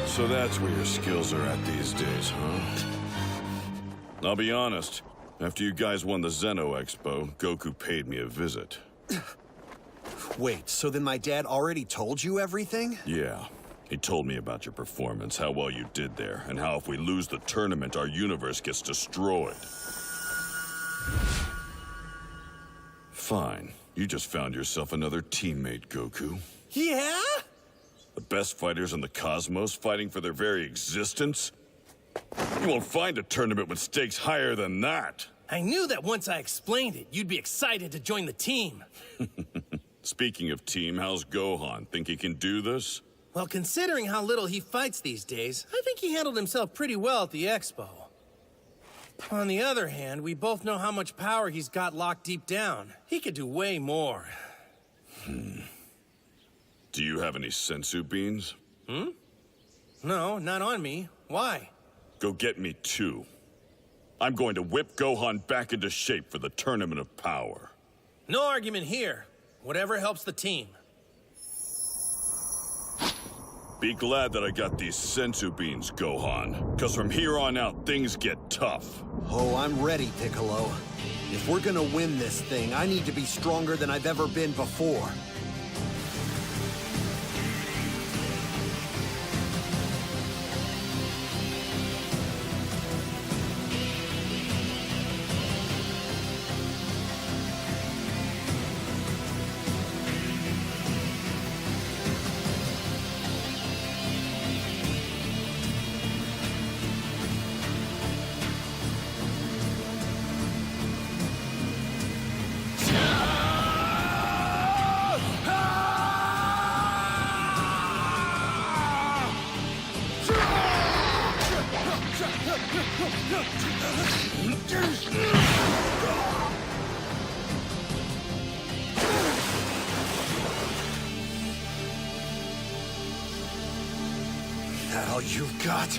So that's where your skills are at these days, huh? I'll be honest. After you guys won the Zeno Expo, Goku paid me a visit. Wait, so then my dad already told you everything? Yeah. He told me about your performance, how well you did there, and how if we lose the tournament, our universe gets destroyed. Fine. You just found yourself another teammate, Goku. Yeah? The best fighters in the cosmos fighting for their very existence? You won't find a tournament with stakes higher than that. I knew that once I explained it, you'd be excited to join the team. Speaking of team, how's Gohan? Think he can do this? Well, considering how little he fights these days, I think he handled himself pretty well at the Expo. On the other hand, we both know how much power he's got locked deep down. He could do way more. Do you have any sensu beans? No, not on me. Why? Go get me 2. I'm going to whip Gohan back into shape for the Tournament of Power. No argument here. Whatever helps the team. Be glad that I got these sensu beans, Gohan. Because from here on out, things get tough. Oh, I'm ready, Piccolo. If we're gonna win this thing, I need to be stronger than I've ever been before. That all you've got?